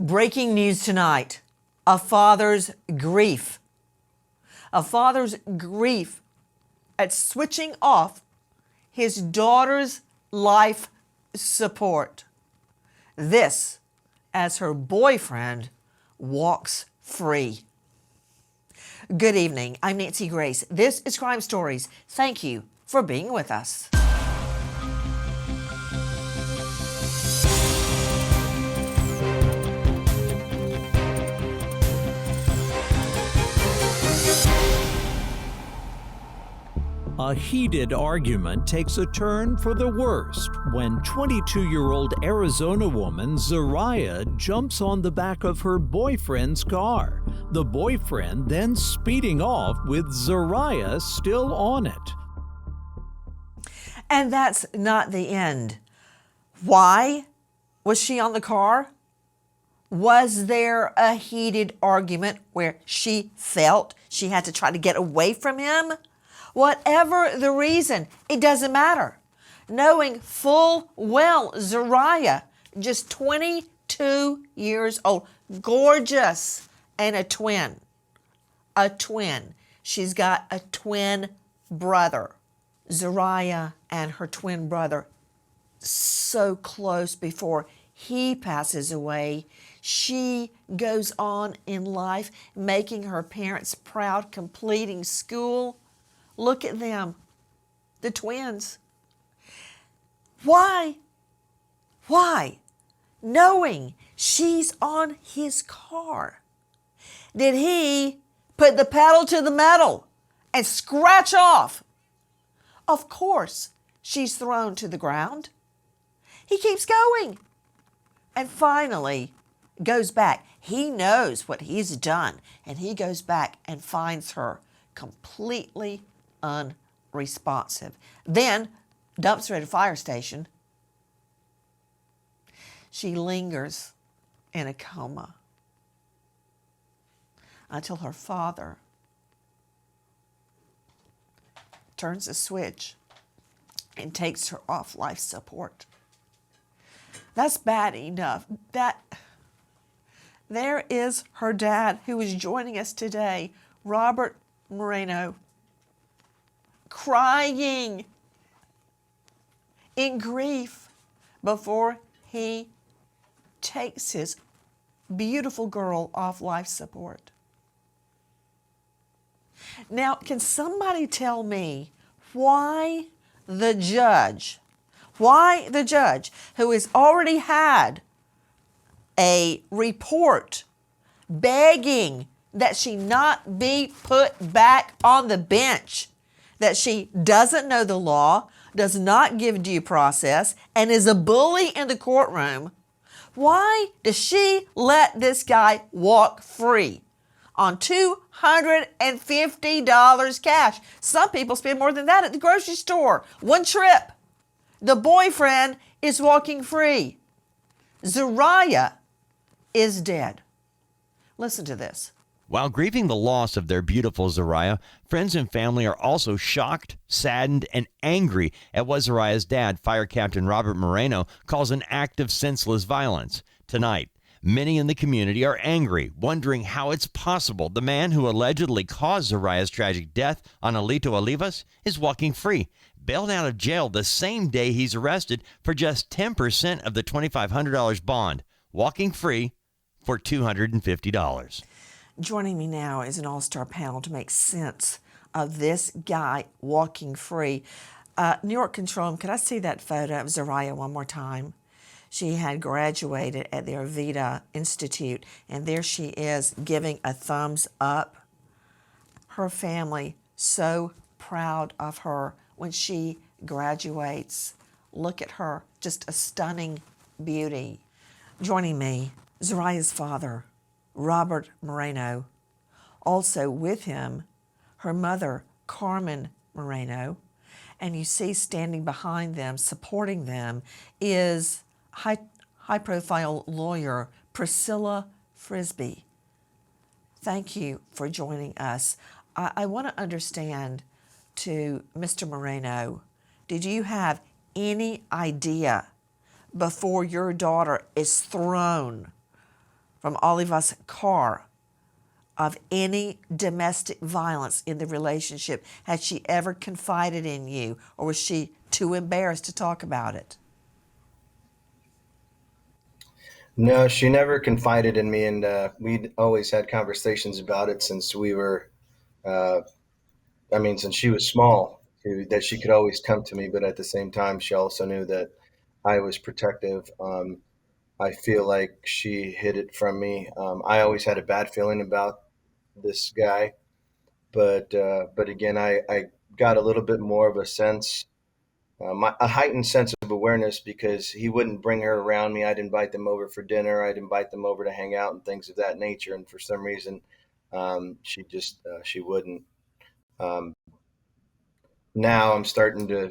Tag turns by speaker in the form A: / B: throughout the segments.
A: Breaking news tonight, a father's grief. A father's grief at switching off his daughter's life support. This as her boyfriend walks free. Good evening, I'm Nancy Grace. This is Crime Stories. Thank you for being with us.
B: A heated argument takes a turn for the worst when 22-year-old Arizona woman Zariah jumps on the back of her boyfriend's car. The boyfriend then speeding off with Zariah still on it.
A: And that's not the end. Why was she on the car? Was there a heated argument where she felt she had to try to get away from him? Whatever the reason, it doesn't matter. Knowing full well Zariah, just 22 years old, gorgeous, and a twin. A twin. She's got a twin brother. Zariah and her twin brother, so close before he passes away. She goes on in life, making her parents proud, completing school. Look at them, the twins. Why? Knowing she's on his car, did he put the pedal to the metal and scratch off? Of course, she's thrown to the ground. He keeps going and finally goes back. He knows what he's done, and he goes back and finds her completely unresponsive. Then dumps her at a fire station. She lingers in a coma until her father turns the switch and takes her off life support. That's bad enough. There is her dad, who is joining us today, Robert Moreno, crying in grief before he takes his beautiful girl off life support. Now, can somebody tell me why the judge who has already had a report begging that she not be put back on the bench, that she doesn't know the law, does not give due process, and is a bully in the courtroom, why does she let this guy walk free on $250 cash? Some people spend more than that at the grocery store. One trip. The boyfriend is walking free. Zariah is dead. Listen to this.
C: While grieving the loss of their beautiful Zariah, friends and family are also shocked, saddened, and angry at what Zariah's dad, Fire Captain Robert Moreno, calls an act of senseless violence. Tonight, many in the community are angry, wondering how it's possible the man who allegedly caused Zariah's tragic death on Alito Olivas is walking free, bailed out of jail the same day he's arrested for just 10% of the $2,500 bond, walking free for $250.
A: Joining me now is an all-star panel to make sense of this guy walking free. New York Control, could I see that photo of Zariah one more time? She had graduated at the Arvida Institute, and there she is giving a thumbs up. Her family so proud of her when she graduates. Look at her, just a stunning beauty. Joining me, Zariah's father, Robert Moreno. Also with him, her mother, Carmen Moreno. And you see standing behind them, supporting them, is high-profile lawyer Priscilla Frisbee. Thank you for joining us. I want to understand, to Mr. Moreno, did you have any idea before your daughter is thrown from Oliva's car of any domestic violence in the relationship? Had she ever confided in you, or was she too embarrassed to talk about it?
D: No, she never confided in me, and we'd always had conversations about it since we were, uh, since she was small, that she could always come to me, but at the same time, she also knew that I was protective. I feel like she hid it from me. I always had a bad feeling about this guy, but again, I got a little bit more of a sense, a heightened sense of awareness, because he wouldn't bring her around me. I'd invite them over for dinner. I'd invite them over to hang out and things of that nature. And for some reason, she wouldn't. Um, now I'm starting to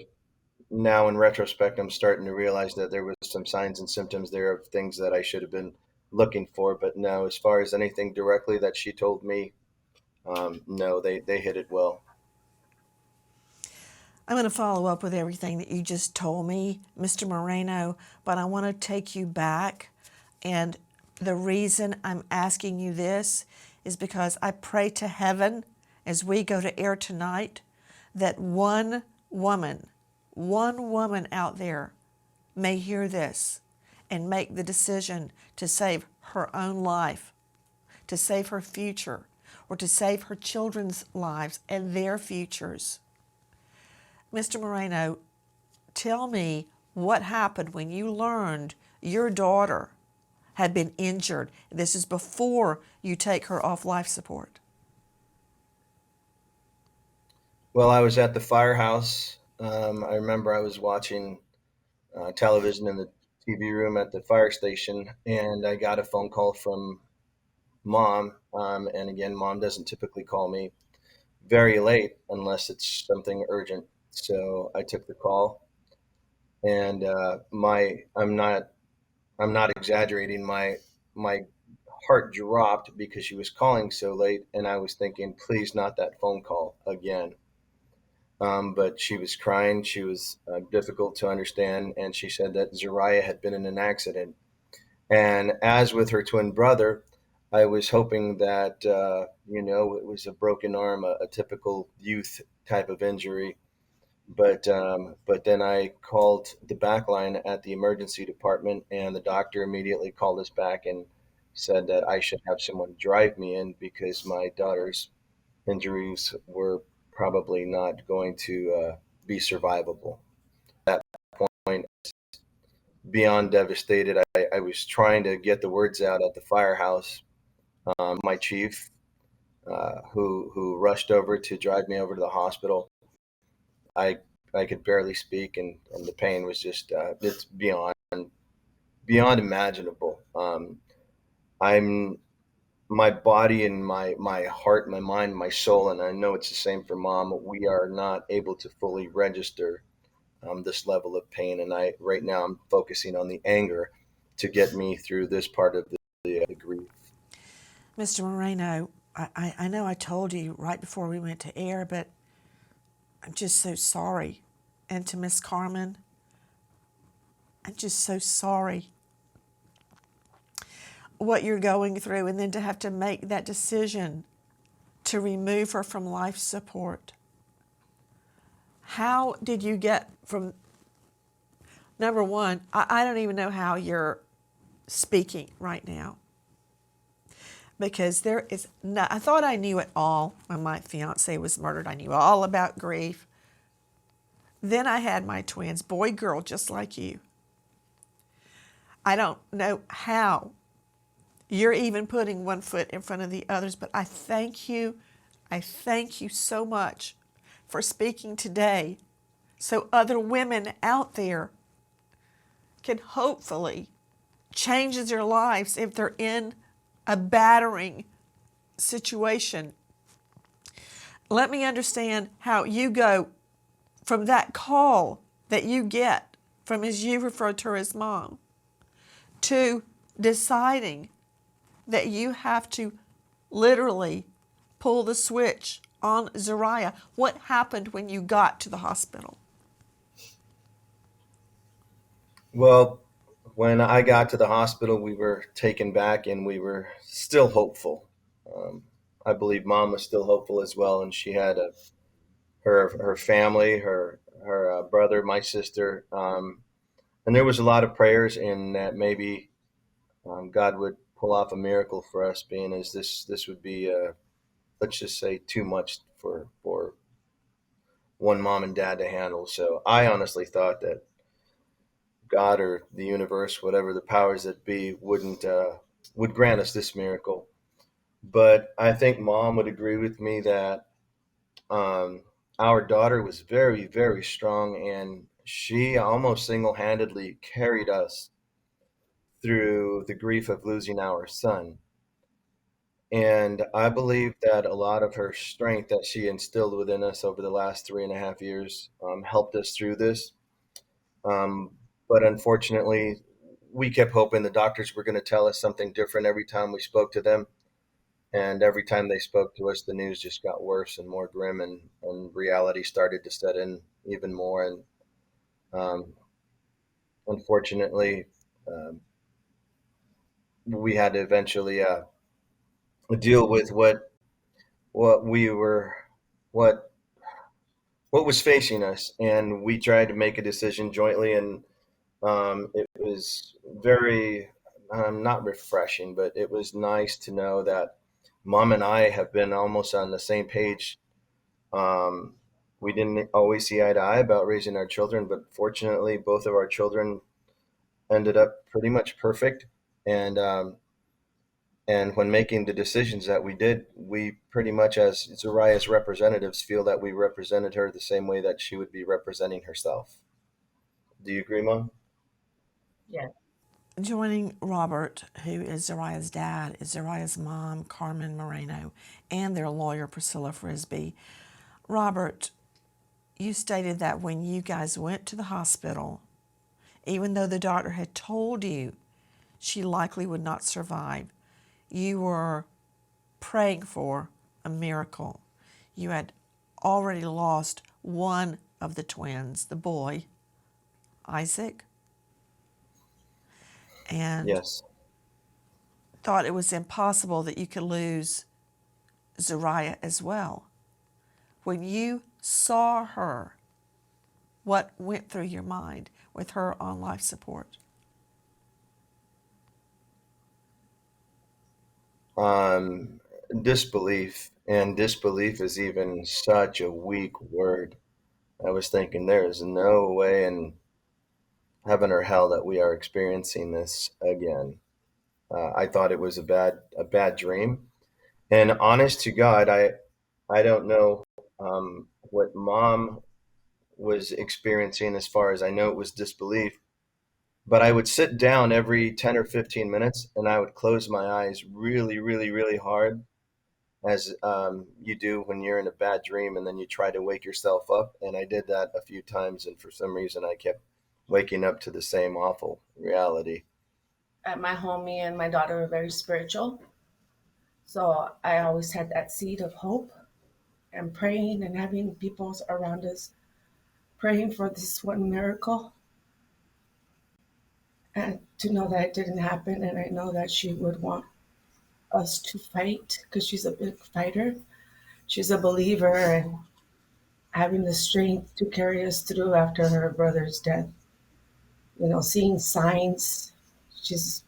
D: now in retrospect, I'm starting to realize that there was some signs and symptoms there of things that I should have been looking for. But no, as far as anything directly that she told me, no, they hit it well.
A: I'm going to follow up with everything that you just told me, Mr. Moreno, but I want to take you back. And the reason I'm asking you this is because I pray to heaven as we go to air tonight that one woman out there may hear this and make the decision to save her own life, to save her future, or to save her children's lives and their futures. Mr. Moreno, tell me what happened when you learned your daughter had been injured. This is before you take her off life support.
D: Well, I was at the firehouse. I remember I was watching television in the TV room at the fire station, and I got a phone call from mom. And again, mom doesn't typically call me very late unless it's something urgent. So I took the call, and I'm not exaggerating. My heart dropped because she was calling so late, and I was thinking, please, not that phone call again. But she was crying. She was difficult to understand, and she said that Zariah had been in an accident. And as with her twin brother, I was hoping that it was a broken arm, a typical youth type of injury. But then I called the back line at the emergency department, and the doctor immediately called us back and said that I should have someone drive me in because my daughter's injuries were probably not going to be survivable. At that point, beyond devastated, I was trying to get the words out at the firehouse. My chief, who rushed over to drive me over to the hospital, I I could barely speak, and the pain was just it's beyond imaginable. I'm my body and my heart, my mind, my soul, and I know it's the same for mom. We are not able to fully register this level of pain, and I right now I'm focusing on the anger to get me through this part of the grief.
A: Mr. Moreno, I know I told you right before we went to air, but I'm just so sorry. And to Miss Carmen, I'm just so sorry what you're going through, and then to have to make that decision to remove her from life support. How did you get from, number one, I don't even know how you're speaking right now, because there is no, I thought I knew it all when my fiance was murdered. I knew all about grief. Then I had my twins, boy, girl, just like you. I don't know how you're even putting one foot in front of the others, but I thank you. I thank you so much for speaking today so other women out there can hopefully change their lives if they're in a battering situation. Let me understand how you go from that call that you get from, as you refer to her as mom, to deciding that you have to literally pull the switch on Zariah. What happened when you got to the hospital?
D: Well, When I got to the hospital, we were taken back and we were still hopeful. Um, I believe Mom was still hopeful as well, and she had her family, her brother, my sister, and there was a lot of prayers in that maybe God would pull off a miracle for us, being as this would be let's just say too much for one mom and dad to handle. So I honestly thought that God or the universe, whatever the powers that be, would grant us this miracle. But I think Mom would agree with me that um, our daughter was very, very strong, and she almost single-handedly carried us through the grief of losing our son. And I believe that a lot of her strength that she instilled within us over the last 3.5 years helped us through this. Um, but unfortunately, we kept hoping the doctors were going to tell us something different every time we spoke to them. And every time they spoke to us, the news just got worse and more grim, and reality started to set in even more. And um, unfortunately, um, we had to eventually deal with what we were, what what was facing us, and we tried to make a decision jointly, and it was very not refreshing, but it was nice to know that Mom and I have been almost on the same page. Um, we didn't always see eye to eye about raising our children, but fortunately, both of our children ended up pretty much perfect. And and when making the decisions that we did, we pretty much, as Zariah's representatives, feel that we represented her the same way that she would be representing herself. Do you agree, Mom?
E: Yeah.
A: Joining Robert, who is Zariah's dad, is Zariah's mom, Carmen Moreno, and their lawyer, Priscilla Frisbee. Robert, you stated that when you guys went to the hospital, even though the doctor had told you she likely would not survive, you were praying for a miracle. You had already lost one of the twins, the boy, Isaac, and
D: Yes.
A: thought it was impossible that you could lose Zariah as well. When you saw her, what went through your mind with her on life support?
D: Um, Disbelief, and disbelief is even such a weak word. I was thinking there is no way in heaven or hell that we are experiencing this again. I thought it was a bad dream, and honest to God, I don't know what Mom was experiencing. As far as I know, it was disbelief. But I would sit down every 10 or 15 minutes and I would close my eyes really, really, really hard, as you do when you're in a bad dream and then you try to wake yourself up. And I did that a few times, and for some reason, I kept waking up to the same awful reality.
E: At my home, me and my daughter are very spiritual. So I always had that seed of hope and praying and having people around us praying for this one miracle. And to know that it didn't happen, and I know that she would want us to fight because she's a big fighter. She's a believer, and having the strength to carry us through after her brother's death. Seeing signs. She's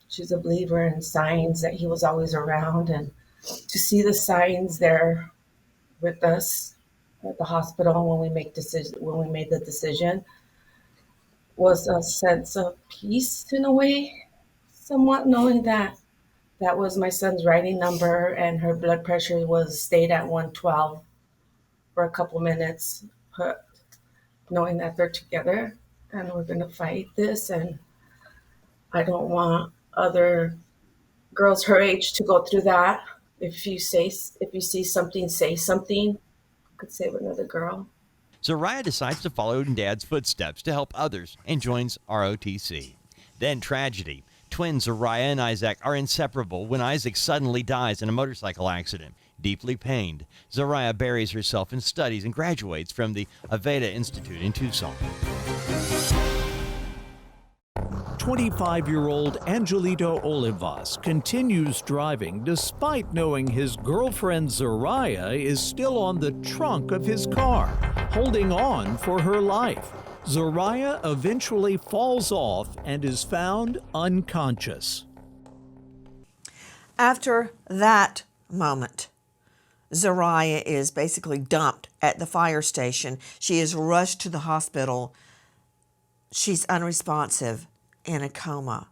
E: she's a believer in signs that he was always around, and to see the signs there with us at the hospital when we made the decision was a sense of peace in a way, somewhat knowing that that was my son's writing number and her blood pressure was stayed at 112 for a couple minutes, but knowing that they're together and we're going to fight this. And I don't want other girls her age to go through that. If you see something, say something. Could save another girl.
C: Zariah decides to follow in Dad's footsteps to help others and joins ROTC. Then tragedy. Twins Zariah and Isaac are inseparable when Isaac suddenly dies in a motorcycle accident. Deeply pained, Zariah buries herself in studies and graduates from the Aveda Institute in Tucson.
B: 25-year-old Angelito Olivas continues driving despite knowing his girlfriend Zariah is still on the trunk of his car, holding on for her life. Zariah eventually falls off and is found unconscious.
A: After that moment, Zariah is basically dumped at the fire station. She is rushed to the hospital. She's unresponsive, in a coma.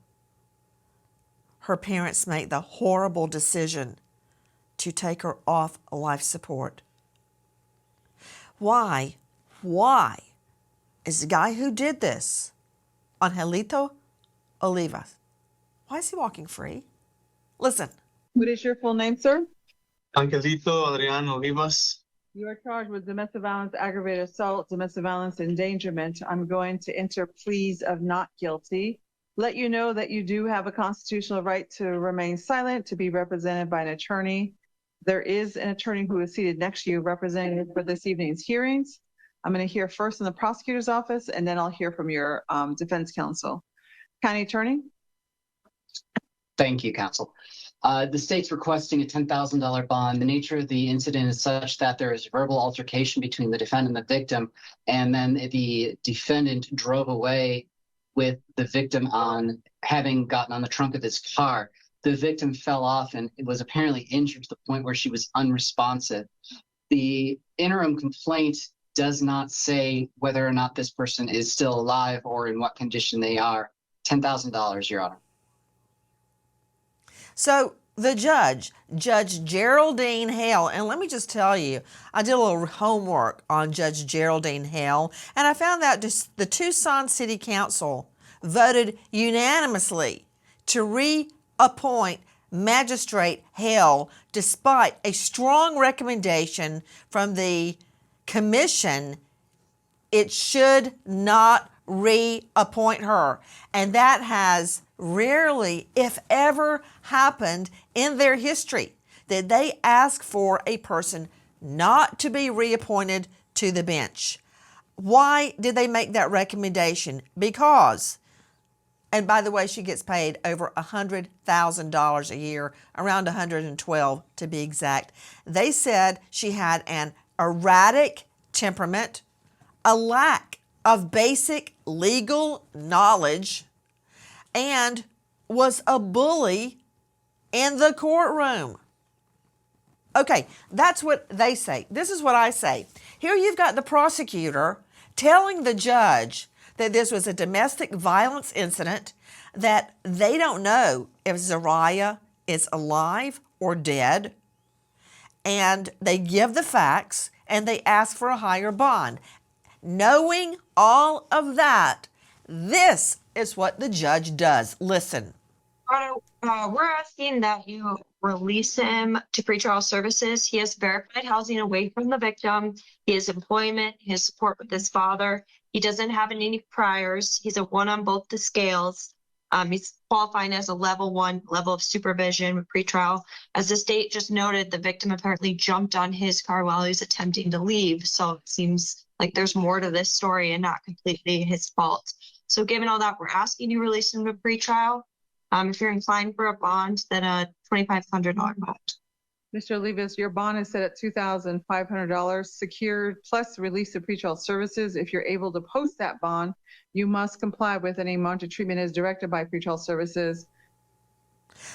A: Her parents make the horrible decision to take her off life support. Why is the guy who did this, Angelito Olivas, why is he walking free? Listen.
F: What is your full name, sir?
G: Angelito Adrian Olivas.
F: You are charged with domestic violence, aggravated assault, domestic violence, endangerment. I'm going to enter pleas of not guilty. Let you know that you do have a constitutional right to remain silent, to be represented by an attorney. There is an attorney who is seated next to you representing you for this evening's hearings. I'm going to hear first from the prosecutor's office, and then I'll hear from your defense counsel. County attorney?
H: Thank you, counsel. The state's requesting a $10,000 bond. The nature of the incident is such that there is verbal altercation between the defendant and the victim, and then the defendant drove away with the victim on having gotten on the trunk of his car. The victim fell off and was apparently injured to the point where she was unresponsive. The interim complaint does not say whether or not this person is still alive or in what condition they are. $10,000, Your Honor.
A: So the Judge Geraldine Hale, and let me just tell you, I did a little homework on Judge Geraldine Hale, and I found that the Tucson City Council voted unanimously to reappoint Magistrate Hale despite a strong recommendation from the commission. It should not reappoint her, and that has rarely, if ever, happened in their history, that they ask for a person not to be reappointed to the bench. Why did they make that recommendation? Because, and by the way, she gets paid over $100,000 a year, around $112 to be exact. They said she had an erratic temperament, a lack of basic legal knowledge, and was a bully in the courtroom. Okay, that's what they say. This is what I say. Here you've got the prosecutor telling the judge that this was a domestic violence incident, that they don't know if Zariah is alive or dead, and they give the facts and they ask for a higher bond. Knowing all of that, this is what the judge does. Listen.
I: We're asking that you release him to pretrial services. He has verified housing away from the victim. He has employment. He has support with his father. He doesn't have any priors. He's a 1 on both the scales. He's qualifying as a level 1 level of supervision with pretrial. As the state just noted, the victim apparently jumped on his car while he was attempting to leave. So it seems like there's more to this story and not completely his fault. So given all that, we're asking you release him to pretrial. If you're inclined for a bond, then a $2,500 bond.
F: Mr. Olivas, your bond is set at $2,500 secured plus release of pretrial services. If you're able to post that bond, you must comply with any amount of treatment as directed by pretrial services.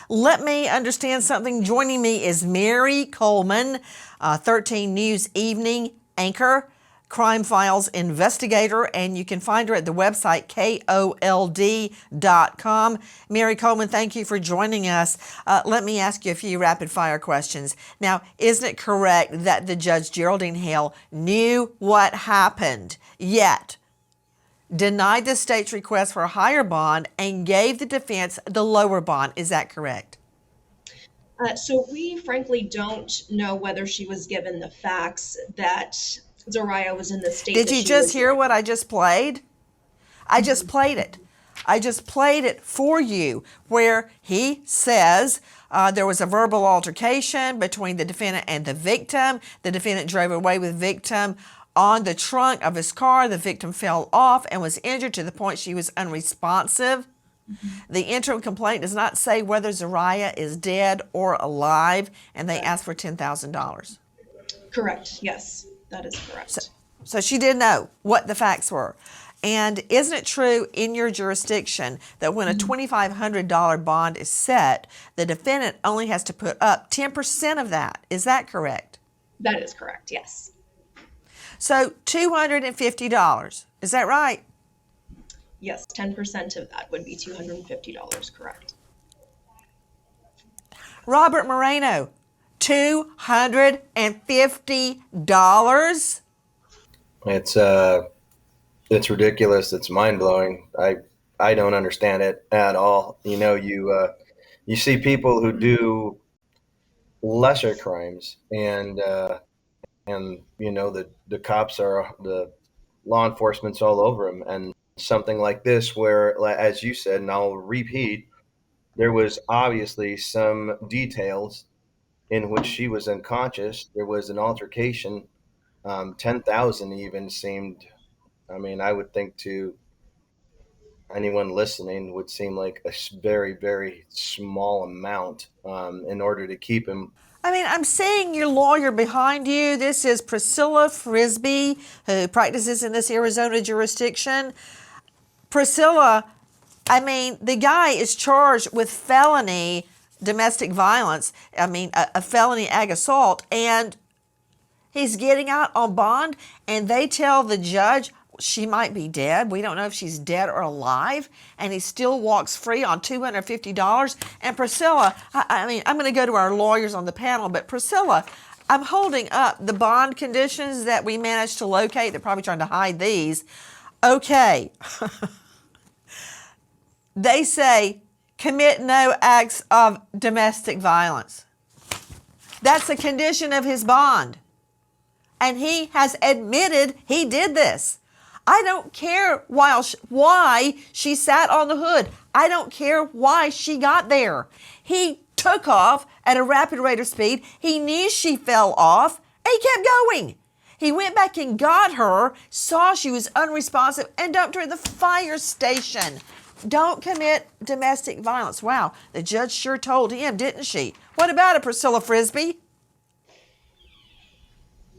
A: Let me understand something. Joining me is Mary Coleman, 13 News Evening anchor, Crime Files investigator, and you can find her at the website KOLD.com. Mary Coleman, thank you for joining us. Let me ask you a few rapid fire questions. Now, isn't it correct that the Judge Geraldine Hale knew what happened, yet denied the state's request for a higher bond and gave the defense the lower bond? Is that correct?
J: So we frankly don't know whether she was given the facts that Zariah was in the state.
A: Did you just hear what I just played? I just played it. I just played it for you, where he says there was a verbal altercation between the defendant and the victim. The defendant drove away with victim on the trunk of his car. The victim fell off and was injured to the point she was unresponsive. The interim complaint does not say whether Zariah is dead or alive, and they ask for $10,000.
J: Correct. Yes, that is correct.
A: So she did know what the facts were. And isn't it true in your jurisdiction that when a $2,500 bond is set, the defendant only has to put up 10% of that? Is that correct?
J: That is correct. Yes.
A: So $250. Is that right?
J: Yes, 10% of that would be $250. Correct.
A: Robert Moreno, $250?
D: It's ridiculous. It's mind blowing. I don't understand it at all. You see people who do lesser crimes, and the cops are the law enforcement's all over them, and something like this, where, as you said, and I'll repeat, there was obviously some details in which she was unconscious. There was an altercation. 10,000 even seemed, I would think, to anyone listening, would seem like a very, very small amount in order to keep him.
A: I'm seeing your lawyer behind you. This is Priscilla Frisbee, who practices in this Arizona jurisdiction. Priscilla, the guy is charged with felony domestic violence, a felony ag assault, and he's getting out on bond, and they tell the judge she might be dead. We don't know if she's dead or alive, and he still walks free on $250. And Priscilla, I'm going to go to our lawyers on the panel, but Priscilla, I'm holding up the bond conditions that we managed to locate. They're probably trying to hide these. Okay. They say, commit no acts of domestic violence. That's a condition of his bond. And he has admitted he did this. I don't care why she sat on the hood. I don't care why she got there. He took off at a rapid rate of speed. He knew she fell off, and he kept going. He went back and got her, saw she was unresponsive, and dumped her at the fire station. Don't commit domestic violence. Wow, the judge sure told him, didn't she? What about it, Priscilla Frisbee?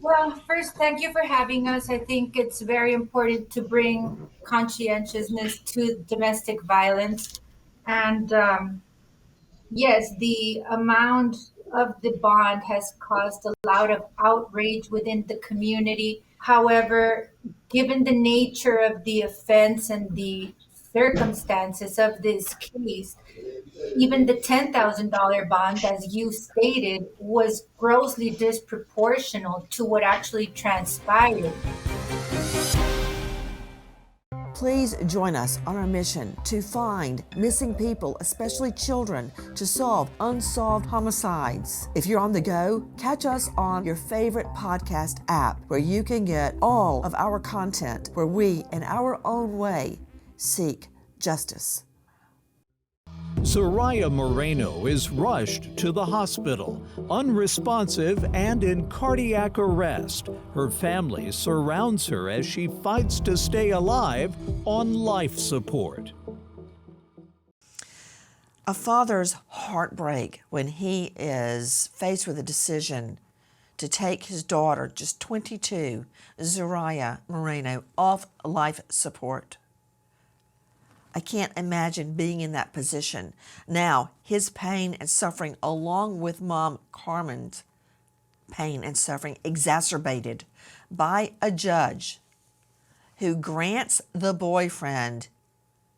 K: Well, first, thank you for having us. I think it's very important to bring conscientiousness to domestic violence. And yes, the amount of the bond has caused a lot of outrage within the community. However, given the nature of the offense and the circumstances of this case, even the $10,000 bond, as you stated, was grossly disproportional to what actually transpired.
A: Please join us on our mission to find missing people, especially children, to solve unsolved homicides. If you're on the go, catch us on your favorite podcast app, where you can get all of our content, where we, in our own way, seek justice.
B: Zariah Moreno is rushed to the hospital, unresponsive and in cardiac arrest. Her family surrounds her as she fights to stay alive on life support.
A: A father's heartbreak when he is faced with a decision to take his daughter, just 22, Zariah Moreno, off life support. I can't imagine being in that position. Now, his pain and suffering, along with Mom Carmen's pain and suffering, exacerbated by a judge who grants the boyfriend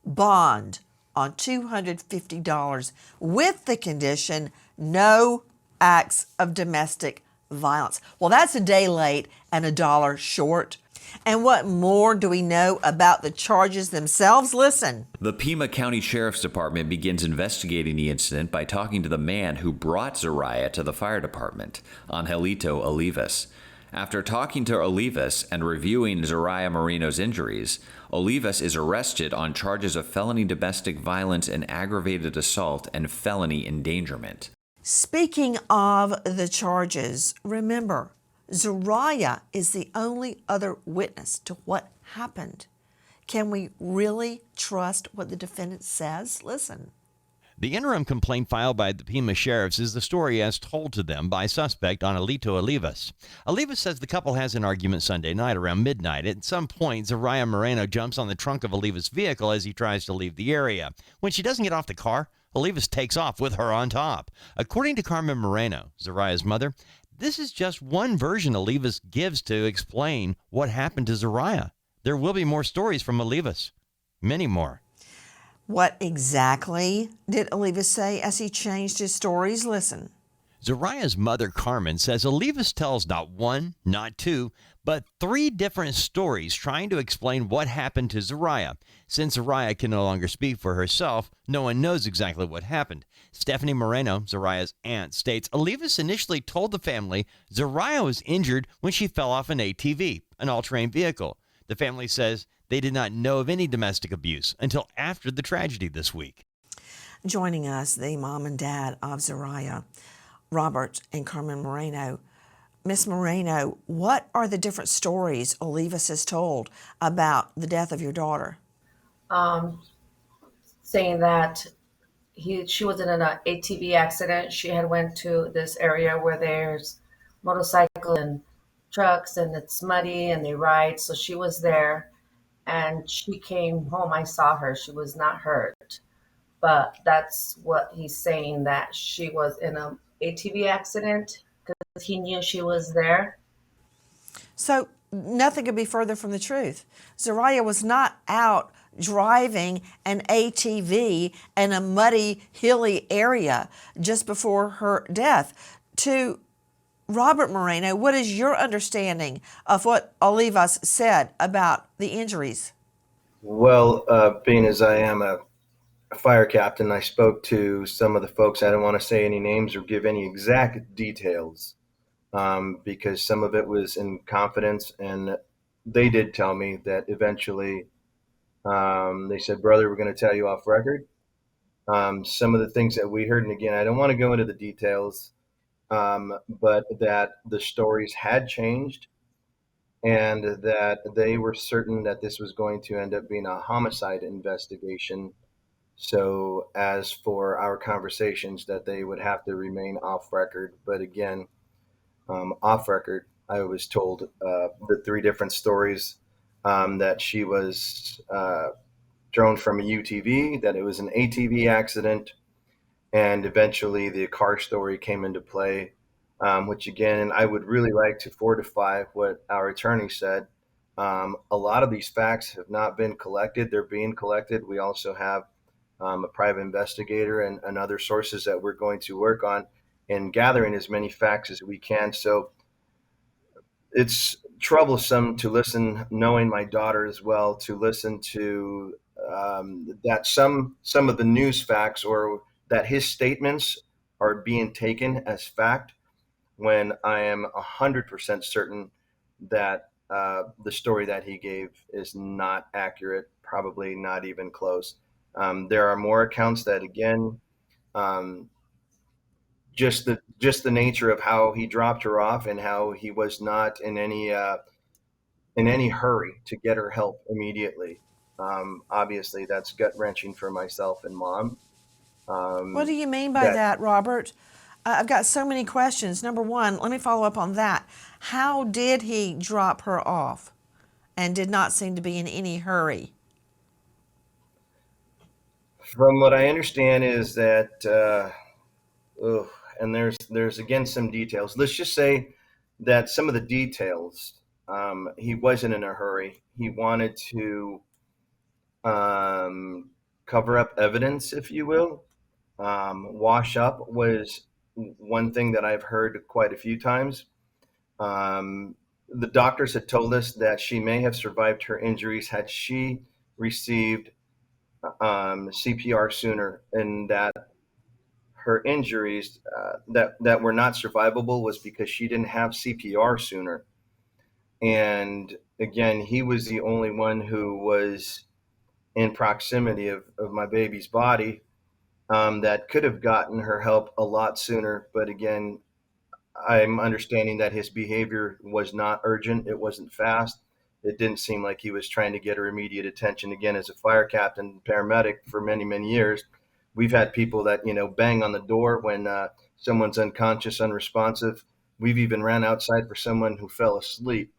A: bond on $250 with the condition no acts of domestic violence. Well, that's a day late and $1 short. And what more do we know about the charges themselves? Listen.
L: The Pima County Sheriff's Department begins investigating the incident by talking to the man who brought Zariah to the fire department, Angelito Olivas. After talking to Olivas and reviewing Zariah Moreno's injuries, Olivas is arrested on charges of felony domestic violence and aggravated assault and felony endangerment.
A: Speaking of the charges, remember, Zariah is the only other witness to what happened. Can we really trust what the defendant says? Listen.
C: The interim complaint filed by the Pima sheriffs is the story as told to them by suspect on Alito Olivas. Olivas says the couple has an argument Sunday night around midnight. At some point, Zariah Moreno jumps on the trunk of Olivas' vehicle as he tries to leave the area. When she doesn't get off the car, Olivas takes off with her on top. According to Carmen Moreno, Zariah's mother, this is just one version Olivas gives to explain what happened to Zariah. There will be more stories from Olivas. Many more.
A: What exactly did Olivas say as he changed his stories? Listen.
C: Zariah's mother, Carmen, says Olivas tells not one, not two, but three different stories trying to explain what happened to Zariah. Since Zariah can no longer speak for herself, no one knows exactly what happened. Stephanie Moreno, Zariah's aunt, states Olivas initially told the family Zariah was injured when she fell off an ATV, an all-terrain vehicle. The family says they did not know of any domestic abuse until after the tragedy this week.
A: Joining us, the mom and dad of Zariah, Robert and Carmen Moreno. Miss Moreno, what are the different stories Olivas has told about the death of your daughter?
E: Saying that she was in an ATV accident. She had went to this area where there's motorcycles and trucks and it's muddy and they ride. So she was there and she came home. I saw her. She was not hurt. But that's what he's saying, that she was in an ATV accident because he knew she was there.
A: So nothing could be further from the truth. Zariah was not out driving an ATV in a muddy, hilly area just before her death. To Robert Moreno, what is your understanding of what Olivas said about the injuries?
D: Well, being as I am a fire captain, I spoke to some of the folks. I don't want to say any names or give any exact details because some of it was in confidence. And they did tell me that eventually they said, brother, we're going to tell you off record. Some of the things that we heard, and again, I don't want to go into the details, but that the stories had changed and that they were certain that this was going to end up being a homicide investigation. So as for our conversations, that they would have to remain off record. But again, off record, I was told the three different stories, that she was thrown from a UTV, that it was an ATV accident, and eventually the car story came into play, which again, I would really like to fortify what our attorney said. A lot of these facts have not been collected. They're being collected. We also have a private investigator and other sources that we're going to work on in gathering as many facts as we can. So it's troublesome to listen, knowing my daughter as well, to listen to that some of the news facts or that his statements are being taken as fact when I am 100% certain that the story that he gave is not accurate, probably not even close. There are more accounts that, again, just the nature of how he dropped her off and how he was not in any hurry to get her help immediately. Obviously, that's gut wrenching for myself and mom.
A: What do you mean by that, Robert? I've got so many questions. Number one, let me follow up on that. How did he drop her off and did not seem to be in any hurry?
D: From what I understand is that, and there's again some details. Let's just say that some of the details, he wasn't in a hurry. He wanted to cover up evidence, if you will. Wash up was one thing that I've heard quite a few times. The doctors had told us that she may have survived her injuries had she received CPR sooner, and that her injuries that were not survivable was because she didn't have CPR sooner. And again, he was the only one who was in proximity of my baby's body that could have gotten her help a lot sooner. But again, I'm understanding that his behavior was not urgent. It wasn't fast. It didn't seem like he was trying to get her immediate attention. Again, as a fire captain, paramedic for many, many years, we've had people that, bang on the door when someone's unconscious, unresponsive. We've even ran outside for someone who fell asleep.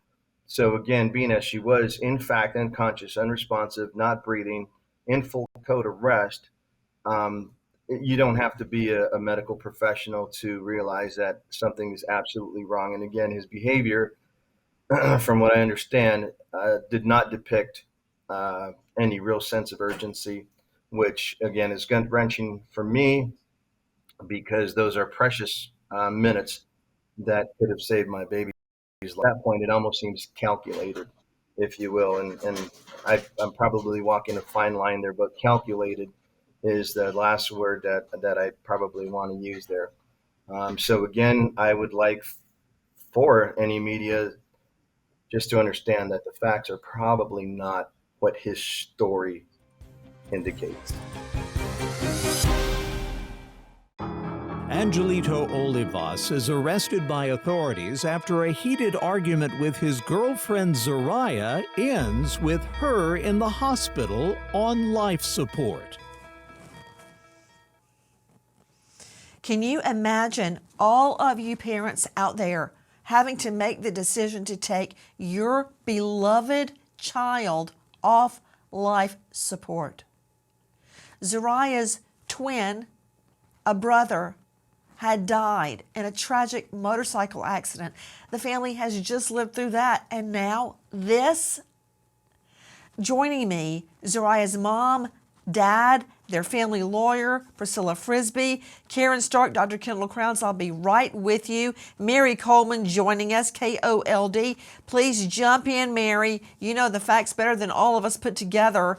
D: So again, being as she was in fact unconscious, unresponsive, not breathing, in full code arrest, you don't have to be a medical professional to realize that something is absolutely wrong. And again, his behavior, from what I understand, did not depict any real sense of urgency, which again is gut wrenching for me because those are precious minutes that could have saved my baby's life. At that point, it almost seems calculated, if you will. And I'm probably walking a fine line there, but calculated is the last word that I probably want to use there. So again, I would like for any media just to understand that the facts are probably not what his story indicates.
B: Angelito Olivas is arrested by authorities after a heated argument with his girlfriend Zariah ends with her in the hospital on life support.
A: Can you imagine all of you parents out there having to make the decision to take your beloved child off life support? Zariah's twin, a brother, had died in a tragic motorcycle accident. The family has just lived through that, and now this. Joining me, Zariah's mom, dad, their family lawyer, Priscilla Frisbee, Karen Stark, Dr. Kendall Crowns. I'll be right with you. Mary Coleman joining us, KOLD. Please jump in, Mary. You know the facts better than all of us put together.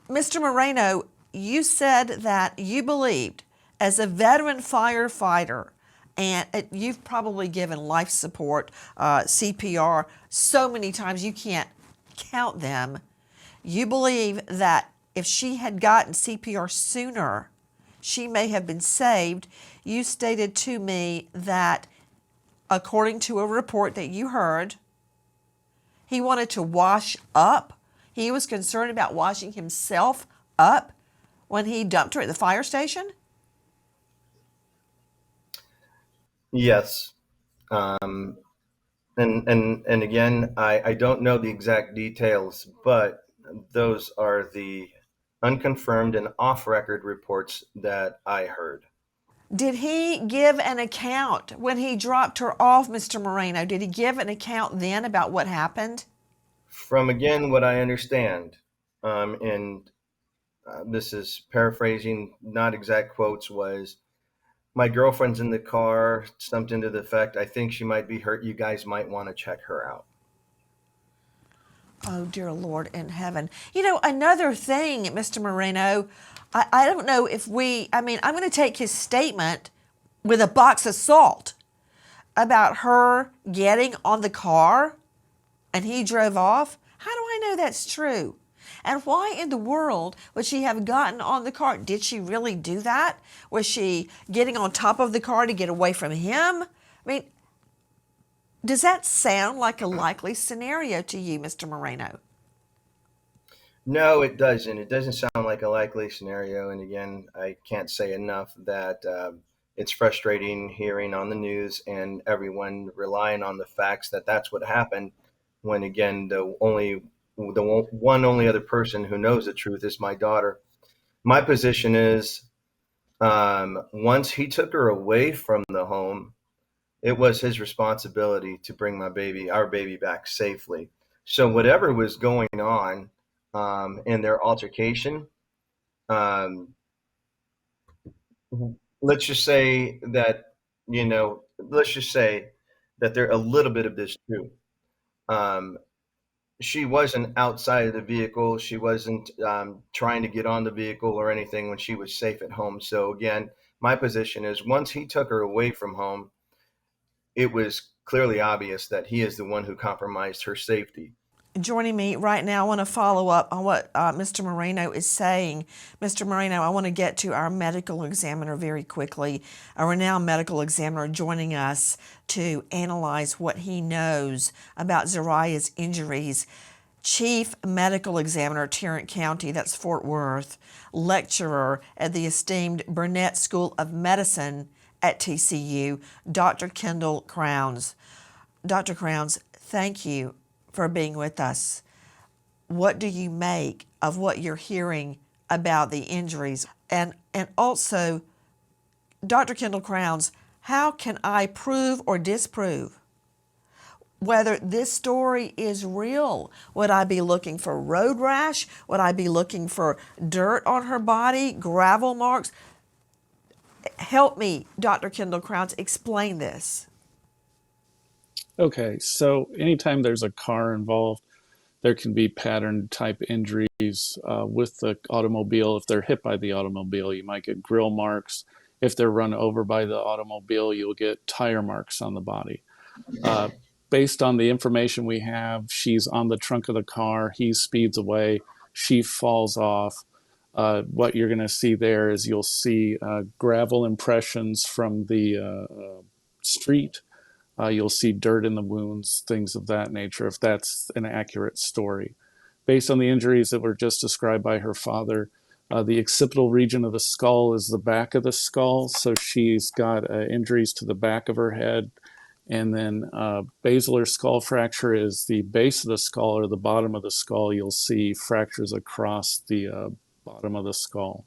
A: Mr. Moreno, you said that you believed, as a veteran firefighter, and you've probably given life support, CPR, so many times you can't count them. You believe that if she had gotten CPR sooner, she may have been saved. You stated to me that, according to a report that you heard, he wanted to wash up. He was concerned about washing himself up when he dumped her at the fire station?
D: Yes. And again, I don't know the exact details, but those are the unconfirmed and off-record reports that I heard.
A: Did he give an account when he dropped her off, Mr. Moreno? Did he give an account then about what happened?
D: From, again, what I understand, and this is paraphrasing, not exact quotes, was, my girlfriend's in the car, something to the effect, I think she might be hurt. You guys might want to check her out.
A: Oh, dear Lord in heaven. You know, another thing, Mr. Moreno, I don't know if I'm going to take his statement with a box of salt about her getting on the car and he drove off. How do I know that's true? And why in the world would she have gotten on the car? Did she really do that? Was she getting on top of the car to get away from him? I mean, does that sound like a likely scenario to you, Mr. Moreno?
D: No, it doesn't. It doesn't sound like a likely scenario. And again, I can't say enough that it's frustrating hearing on the news and everyone relying on the facts that that's what happened, when again, the only other person who knows the truth is my daughter. My position is, once he took her away from the home, it was his responsibility to bring our baby back safely. So whatever was going on in their altercation, let's just say that, there a little bit of this too. She wasn't outside of the vehicle. She wasn't trying to get on the vehicle or anything when she was safe at home. So again, my position is, once he took her away from home, it was clearly obvious that he is the one who compromised her safety.
A: joining me right now. I want to follow up on what Mr. Moreno is saying. Mr. Moreno, I want to get to our medical examiner very quickly, a renowned medical examiner joining us to analyze what he knows about Zariah's injuries. Chief Medical Examiner, Tarrant County, that's Fort Worth, lecturer at the esteemed Burnett School of Medicine at TCU, Dr. Kendall Crowns. Dr. Crowns, thank you for being with us. What do you make of what you're hearing about the injuries? And also, Dr. Kendall Crowns, how can I prove or disprove whether this story is real? Would I be looking for road rash? Would I be looking for dirt on her body, gravel marks? Help me, Dr. Kendall Crowns, explain this.
M: Okay, so anytime there's a car involved, there can be pattern type injuries with the automobile. If they're hit by the automobile, you might get grill marks. If they're run over by the automobile, you'll get tire marks on the body. Based on the information we have, she's on the trunk of the car, he speeds away, she falls off. What you're going to see there is you'll see gravel impressions from the street. You'll see dirt in the wounds, things of that nature, if that's an accurate story. Based on the injuries that were just described by her father, the occipital region of the skull is the back of the skull, so she's got injuries to the back of her head. And then basilar skull fracture is the base of the skull or the bottom of the skull. You'll see fractures across the bottom of the skull.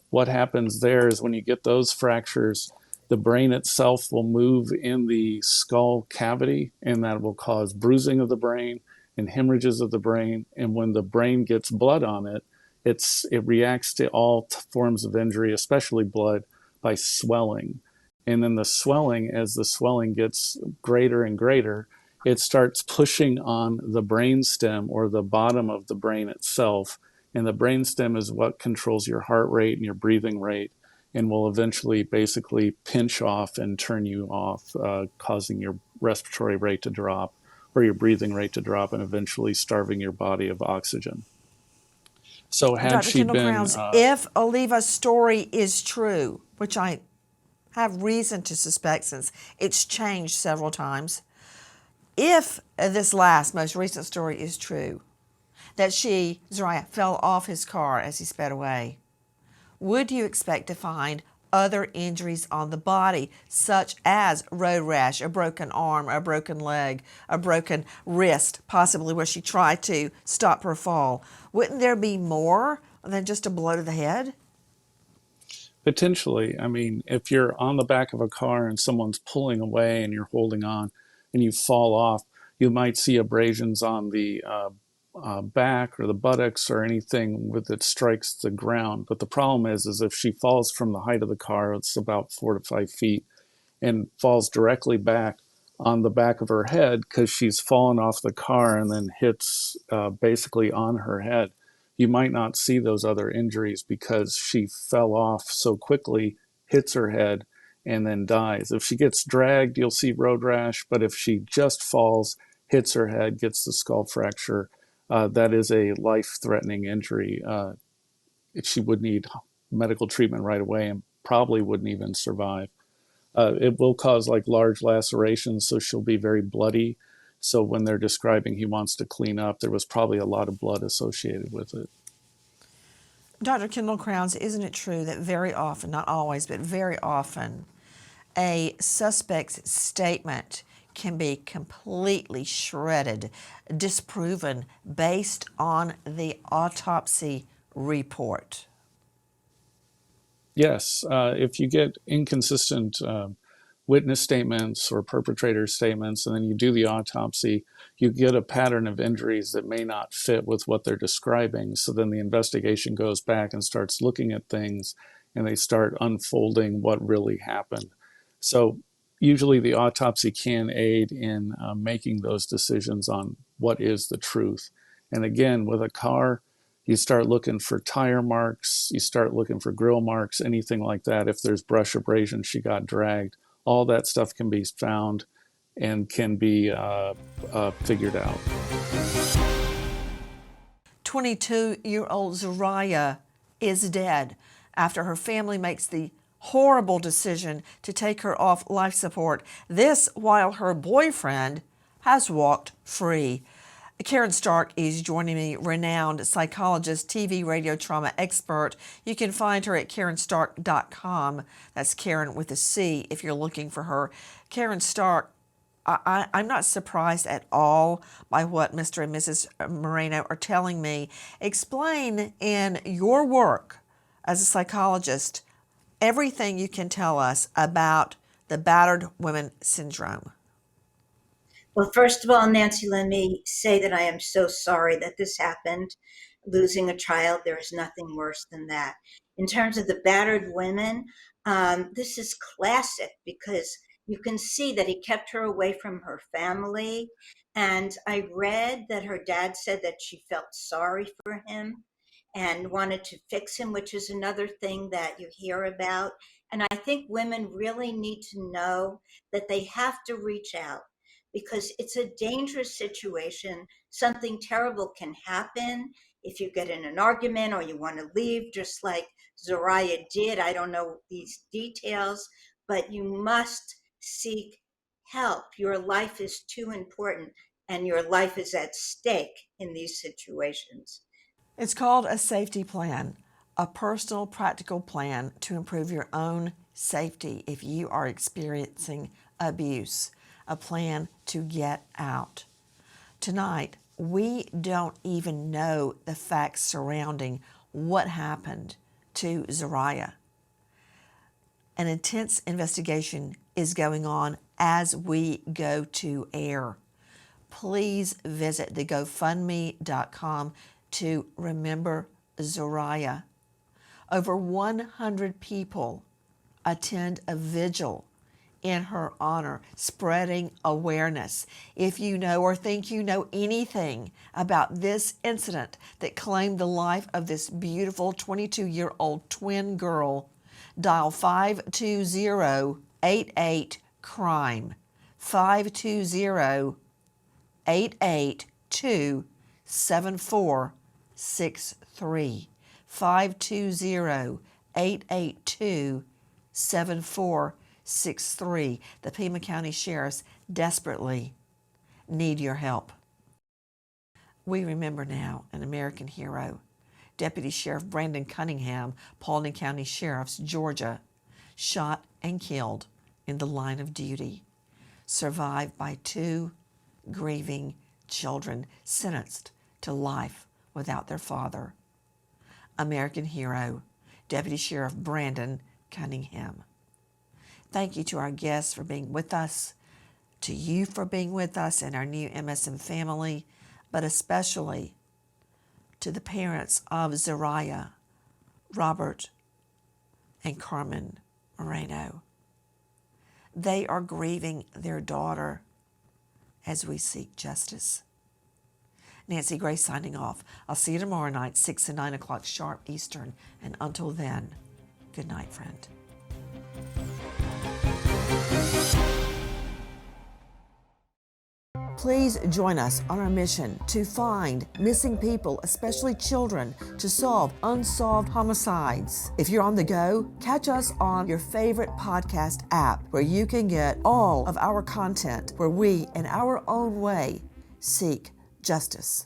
M: What happens there is when you get those fractures, the brain itself will move in the skull cavity, and that will cause bruising of the brain and hemorrhages of the brain. And when the brain gets blood on it, it reacts to all forms of injury, especially blood, by swelling. And then the swelling, as the swelling gets greater and greater, it starts pushing on the brain stem or the bottom of the brain itself. And the brain stem is what controls your heart rate and your breathing rate, and will eventually basically pinch off and turn you off, causing your respiratory rate to drop or your breathing rate to drop, and eventually starving your body of oxygen. So had
A: Dr.
M: she
A: Kendall
M: been...
A: Crowns, if Oliva's story is true, which I have reason to suspect since it's changed several times, if this most recent story is true, that Zariah, fell off his car as he sped away, would you expect to find other injuries on the body, such as road rash, a broken arm, a broken leg, a broken wrist, possibly where she tried to stop her fall? Wouldn't there be more than just a blow to the head?
M: Potentially. I mean, if you're on the back of a car and someone's pulling away and you're holding on and you fall off, you might see abrasions on the back or the buttocks or anything that strikes the ground. But the problem is if she falls from the height of the car, it's about 4 to 5 feet, and falls directly back on the back of her head because she's fallen off the car and then hits basically on her head, you might not see those other injuries because she fell off so quickly, hits her head, and then dies. If she gets dragged, you'll see road rash, but if she just falls, hits her head, gets the skull fracture, that is a life-threatening injury. She would need medical treatment right away and probably wouldn't even survive. It will cause like large lacerations, so she'll be very bloody. So when they're describing he wants to clean up, there was probably a lot of blood associated with it.
A: Dr. Kendall Crowns, isn't it true that very often, not always, but very often, a suspect's statement can be completely shredded, disproven based on the autopsy report?
M: Yes, if you get inconsistent witness statements or perpetrator statements, and then you do the autopsy, you get a pattern of injuries that may not fit with what they're describing. So then the investigation goes back and starts looking at things, and they start unfolding what really happened. So usually the autopsy can aid in making those decisions on what is the truth. And again, with a car, you start looking for tire marks, you start looking for grill marks, anything like that. If there's brush abrasion, she got dragged, all that stuff can be found and can be figured out.
A: 22-year-old Zariah is dead after her family makes the horrible decision to take her off life support. This while her boyfriend has walked free. Karen Stark is joining me, renowned psychologist, TV, radio trauma expert. You can find her at KarenStark.com. That's Karen with a C if you're looking for her. Karen Stark, I'm not surprised at all by what Mr. and Mrs. Moreno are telling me. Explain in your work as a psychologist everything you can tell us about the battered women syndrome.
N: Well, first of all, Nancy, let me say that I am so sorry that this happened. Losing a child, there is nothing worse than that. In terms of the battered women, this is classic because you can see that he kept her away from her family. And I read that her dad said that she felt sorry for him and wanted to fix him, which is another thing that you hear about. And I think women really need to know that they have to reach out because it's a dangerous situation. Something terrible can happen if you get in an argument or you want to leave, just like Zariah did. I don't know these details, but you must seek help. Your life is too important and your life is at stake in these situations.
A: It's called a safety plan, a personal, practical plan to improve your own safety if you are experiencing abuse, a plan to get out. Tonight, we don't even know the facts surrounding what happened to Zariah. An intense investigation is going on as we go to air. Please visit the GoFundMe.com to remember Zariah. Over 100 people attend a vigil in her honor, spreading awareness. If you know or think you know anything about this incident that claimed the life of this beautiful 22-year-old twin girl, dial 520-88-CRIME, 520-882-7463, 520-882-7463. The Pima County Sheriffs desperately need your help. We remember now an American hero, Deputy Sheriff Brandon Cunningham, Paulding County Sheriff's, Georgia, shot and killed in the line of duty, survived by 2 grieving children sentenced to life without their father. American hero, Deputy Sheriff Brandon Cunningham. Thank you to our guests for being with us, to you for being with us and our new MSM family, but especially to the parents of Zariah, Robert, and Carmen Moreno. They are grieving their daughter as we seek justice. Nancy Gray signing off. I'll see you tomorrow night, 6 and 9 o'clock sharp Eastern. And until then, good night, friend. Please join us on our mission to find missing people, especially children, to solve unsolved homicides. If you're on the go, catch us on your favorite podcast app where you can get all of our content where we, in our own way, seek justice.